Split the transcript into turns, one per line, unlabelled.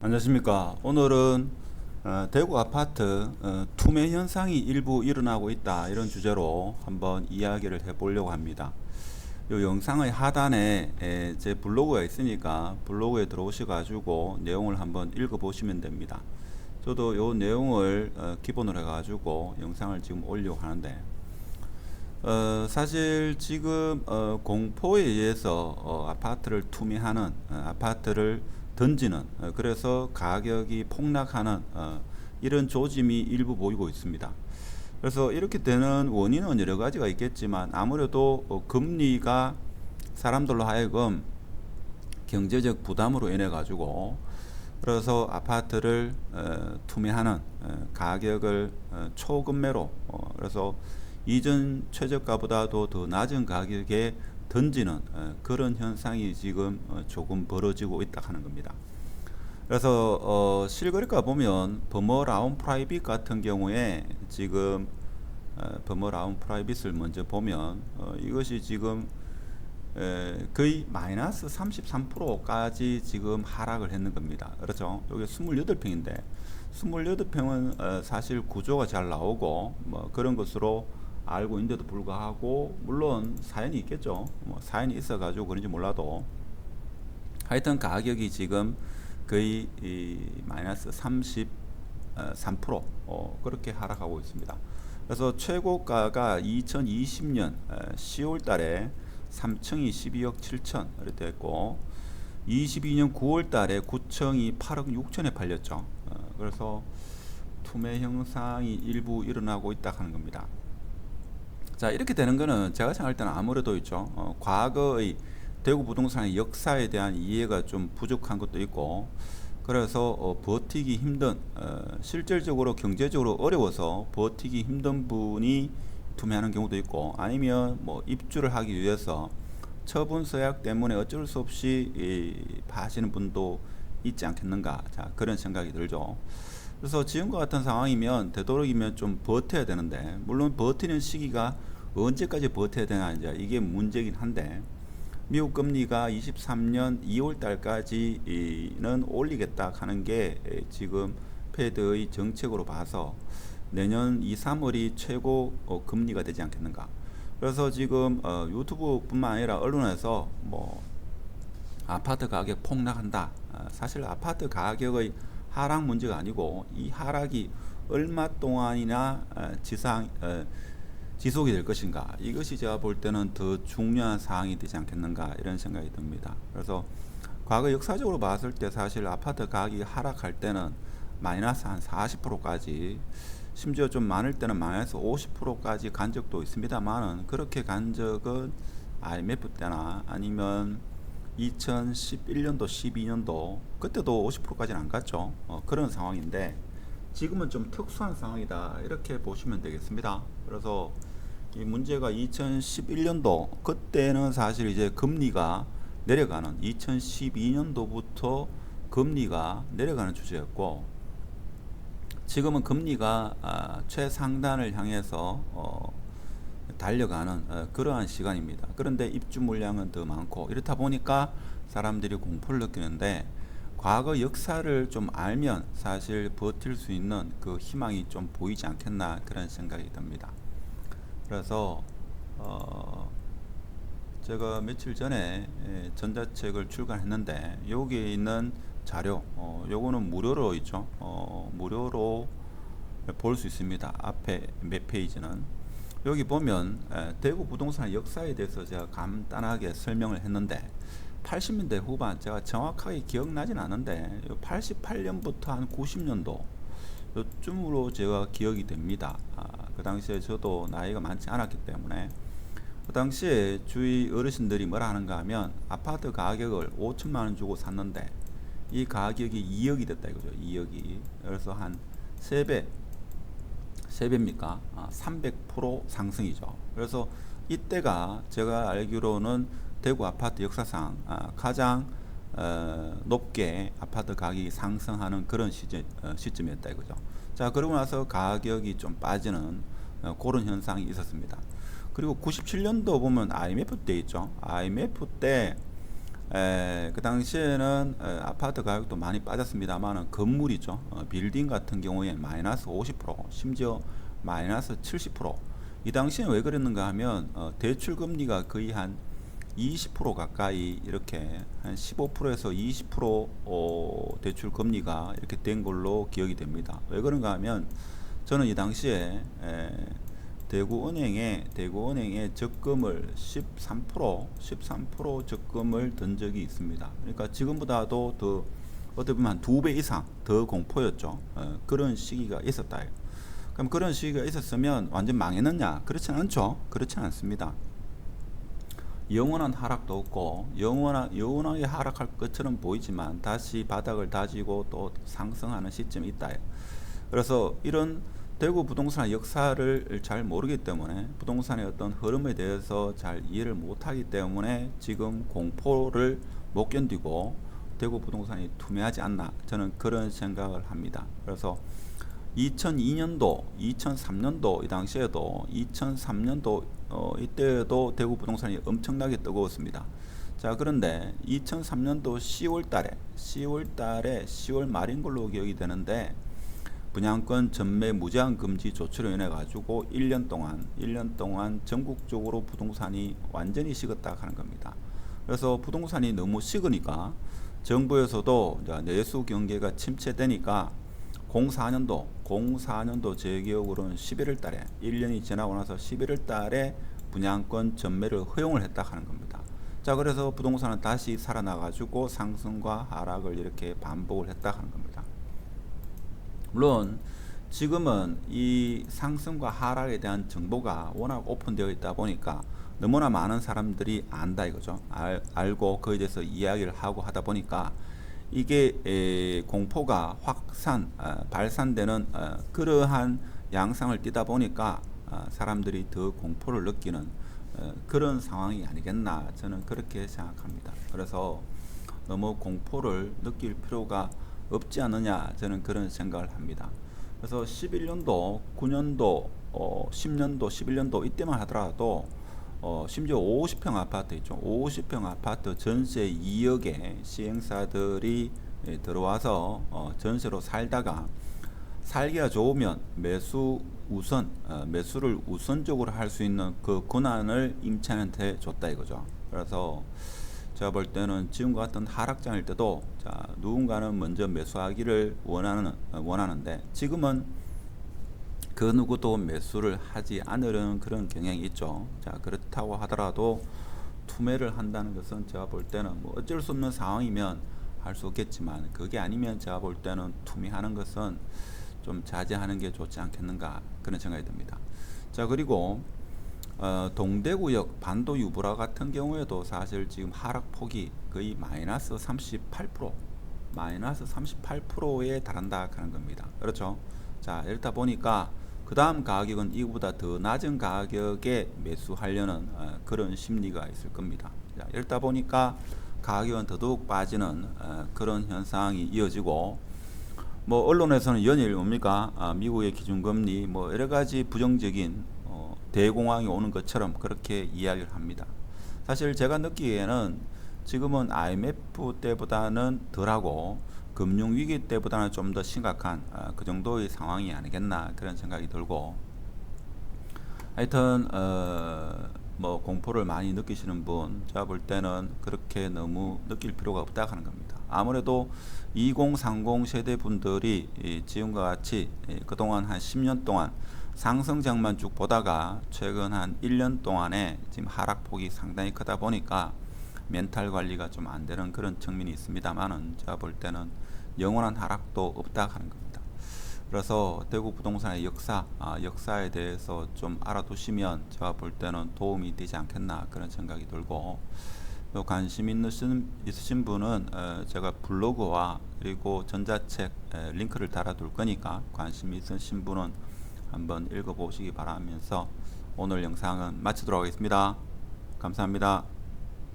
안녕하십니까. 오늘은 대구 아파트 투매 현상이 일부 일어나고 있다, 이런 주제로 한번 이야기를 해보려고 합니다. 이 영상의 하단에 제 블로그가 있으니까 블로그에 들어오셔가지고 내용을 한번 읽어보시면 됩니다. 저도 이 내용을 기본으로 해가지고 영상을 지금 올리려고 하는데, 사실 지금 공포에 의해서 아파트를 투매하는, 아파트를 던지는, 그래서 가격이 폭락하는 이런 조짐이 일부 보이고 있습니다. 그래서 이렇게 되는 원인은 여러 가지가 있겠지만, 아무래도 금리가 사람들로 하여금 경제적 부담으로 인해 가지고, 그래서 아파트를 투매하는, 가격을 초급매로, 그래서 이전 최저가보다도 더 낮은 가격에 던지는 그런 현상이 지금 조금 벌어지고 있다 하는 겁니다. 그래서 실거래가 보면 버머라운 프라이빗 같은 경우에 지금 버머라운 프라이빗을 먼저 보면 이것이 지금 거의 마이너스 33%까지 지금 하락을 했는 겁니다. 그렇죠? 여기 28평인데 28평은 사실 구조가 잘 나오고 뭐 그런 것으로 알고 있는데도 불구하고, 물론 사연이 있겠죠. 뭐 사연이 있어가지고 그런지 몰라도 하여튼 가격이 지금 거의 마이너스 33% 그렇게 하락하고 있습니다. 그래서 최고가가 2020년 10월 달에 3층이 12억 7천 이렇게 됐고, 22년 9월 달에 9층이 8억 6천에 팔렸죠. 그래서 투매 현상이 일부 일어나고 있다 하는 겁니다. 자, 이렇게 되는 거는 제가 생각할 때는 아무래도 있죠. 과거의 대구 부동산의 역사에 대한 이해가 좀 부족한 것도 있고, 그래서 버티기 힘든, 실질적으로 경제적으로 어려워서 버티기 힘든 분이 투매하는 경우도 있고, 아니면 뭐 입주를 하기 위해서 처분 서약 때문에 어쩔 수 없이 파시는 분도 있지 않겠는가. 자, 그런 생각이 들죠. 그래서 지금과 같은 상황이면 되도록이면 좀 버텨야 되는데, 물론 버티는 시기가 언제까지 버텨야 되나, 이제 이게 문제긴 한데, 미국 금리가 23년 2월 달까지는 올리겠다 하는 게 지금 패드의 정책으로 봐서 내년 2, 3월이 최고 금리가 되지 않겠는가. 그래서 지금 유튜브뿐만 아니라 언론에서 뭐 아파트 가격 폭락한다. 사실 아파트 가격의 하락 문제가 아니고, 이 하락이 얼마 동안이나 지속이 될 것인가, 이것이 제가 볼 때는 더 중요한 사항이 되지 않겠는가, 이런 생각이 듭니다. 그래서 과거 역사적으로 봤을 때 사실 아파트 가격이 하락할 때는 마이너스 한 40%까지, 심지어 좀 많을 때는 마이너스 50%까지 간 적도 있습니다만은, 그렇게 간 적은 IMF 때나 아니면 2011년도 12년도 그때도 50%까지는 안 갔죠. 그런 상황인데, 지금은 좀 특수한 상황이다, 이렇게 보시면 되겠습니다. 그래서 이 문제가 2011년도 그때는 사실 이제 금리가 내려가는, 2012년도부터 금리가 내려가는 추세였고, 지금은 금리가 최상단을 향해서 달려가는 그러한 시간입니다. 그런데 입주 물량은 더 많고, 이렇다 보니까 사람들이 공포를 느끼는데, 과거 역사를 좀 알면 사실 버틸 수 있는 그 희망이 좀 보이지 않겠나, 그런 생각이 듭니다. 그래서 제가 며칠 전에 전자책을 출간했는데, 여기에 있는 자료, 요거는 무료로 있죠. 무료로 볼 수 있습니다. 앞에 몇 페이지는 여기 보면 대구 부동산 역사에 대해서 제가 간단하게 설명을 했는데, 80년대 후반, 제가 정확하게 기억나진 않은데 88년부터 한 90년도 요쯤으로 제가 기억이 됩니다. 그 당시에 저도 나이가 많지 않았기 때문에, 그 당시에 주위 어르신들이 뭐라 하는가 하면, 아파트 가격을 5천만 원 주고 샀는데 이 가격이 2억이 됐다 이거죠. 2억이. 그래서 한 3배, 3배입니까? 300% 상승이죠. 그래서 이때가 제가 알기로는 대구 아파트 역사상 가장 높게 아파트 가격이 상승하는 그런 시점이었다 이거죠. 자, 그러고 나서 가격이 좀 빠지는 그런 현상이 있었습니다. 그리고 97년도 보면 IMF 때 있죠. IMF 때 그 당시에는 아파트 가격도 많이 빠졌습니다만 건물이죠. 빌딩 같은 경우에 마이너스 50%, 심지어 마이너스 70%. 이 당시에 왜 그랬는가 하면 대출 금리가 거의 한 20% 가까이 이렇게 한 15%에서 20% 대출 금리가 이렇게 된 걸로 기억이 됩니다. 왜 그런가 하면 저는 이 당시에 대구은행에 적금을 13% 적금을 든 적이 있습니다. 그러니까 지금보다도 더 어떻게 보면 한 2배 이상 더 공포였죠. 그런 시기가 있었다. 그럼 그런 시기가 있었으면 완전 망했느냐? 그렇지는 않죠. 그렇지는 않습니다. 영원한 하락도 없고 영원하게 하락할 것처럼 보이지만 다시 바닥을 다지고 또 상승하는 시점이 있다. 그래서 이런 대구 부동산의 역사를 잘 모르기 때문에 부동산의 어떤 흐름에 대해서 잘 이해를 못하기 때문에 지금 공포를 못 견디고 대구 부동산이 투매하지 않나, 저는 그런 생각을 합니다. 그래서 2002년도, 2003년도 이 당시에도 2003년도 이때도 대구 부동산이 엄청나게 뜨거웠습니다. 자, 그런데 2003년도 10월 말인 걸로 기억이 되는데 분양권 전매 무제한 금지 조치로 인해 가지고 1년 동안 전국적으로 부동산이 완전히 식었다 하는 겁니다. 그래서 부동산이 너무 식으니까 정부에서도 내수 경계가 침체되니까 04년도 제 기억으로는 11월 달에 1년이 지나고 나서 11월 달에 분양권 전매를 허용을 했다 하는 겁니다. 자, 그래서 부동산은 다시 살아나가지고 상승과 하락을 이렇게 반복을 했다 하는 겁니다. 물론 지금은 이 상승과 하락에 대한 정보가 워낙 오픈되어 있다 보니까 너무나 많은 사람들이 안다 이거죠. 알고 그에 대해서 이야기를 하고 하다 보니까 이게 공포가 발산되는 그러한 양상을 띠다 보니까 사람들이 더 공포를 느끼는 그런 상황이 아니겠나, 저는 그렇게 생각합니다. 그래서 너무 공포를 느낄 필요가 없지 않느냐, 저는 그런 생각을 합니다. 그래서 11년도, 9년도, 10년도, 11년도 이때만 하더라도 심지어 50평 아파트 있죠. 50평 아파트 전세 2억에 시행사들이 들어와서 전세로 살다가 살기가 좋으면 매수를 우선적으로 할 수 있는 그 권한을 임차인한테 줬다 이거죠. 그래서 제가 볼 때는 지금과 같은 하락장일 때도 누군가는 먼저 매수하기를 원하는데 지금은 그 누구도 매수를 하지 않으려는 그런 경향이 있죠. 자, 그렇다고 하더라도 투매를 한다는 것은 제가 볼 때는 뭐 어쩔 수 없는 상황이면 할 수 없겠지만 그게 아니면 제가 볼 때는 투매하는 것은 좀 자제하는 게 좋지 않겠는가, 그런 생각이 듭니다. 자, 그리고 동대구역 반도 유보라 같은 경우에도 사실 지금 하락폭이 거의 마이너스 38%에 달한다 하는 겁니다. 그렇죠? 자, 이렇다 보니까 그 다음 가격은 이거보다 더 낮은 가격에 매수하려는 그런 심리가 있을 겁니다. 자, 이렇다 보니까 가격은 더더욱 빠지는 그런 현상이 이어지고, 뭐 언론에서는 연일 뭡니까? 미국의 기준금리 뭐 여러 가지 부정적인 대공황이 오는 것처럼 그렇게 이야기를 합니다. 사실 제가 느끼기에는 지금은 IMF 때보다는 덜하고 금융위기 때보다는 좀 더 심각한 그 정도의 상황이 아니겠나, 그런 생각이 들고, 하여튼 뭐 공포를 많이 느끼시는 분, 제가 볼 때는 그렇게 너무 느낄 필요가 없다 하는 겁니다. 아무래도 2030 세대 분들이 지금과 같이 그동안 한 10년 동안 상승장만 쭉 보다가 최근 한 1년 동안에 지금 하락폭이 상당히 크다 보니까 멘탈 관리가 좀 안 되는 그런 측면이 있습니다만은 제가 볼 때는 영원한 하락도 없다 하는 겁니다. 그래서 대구 부동산의 역사에 대해서 좀 알아두시면 제가 볼 때는 도움이 되지 않겠나, 그런 생각이 들고, 또 관심 있으신 분은 제가 블로그와 그리고 전자책 링크를 달아둘 거니까 관심 있으신 분은 한번 읽어보시기 바라면서 오늘 영상은 마치도록 하겠습니다. 감사합니다.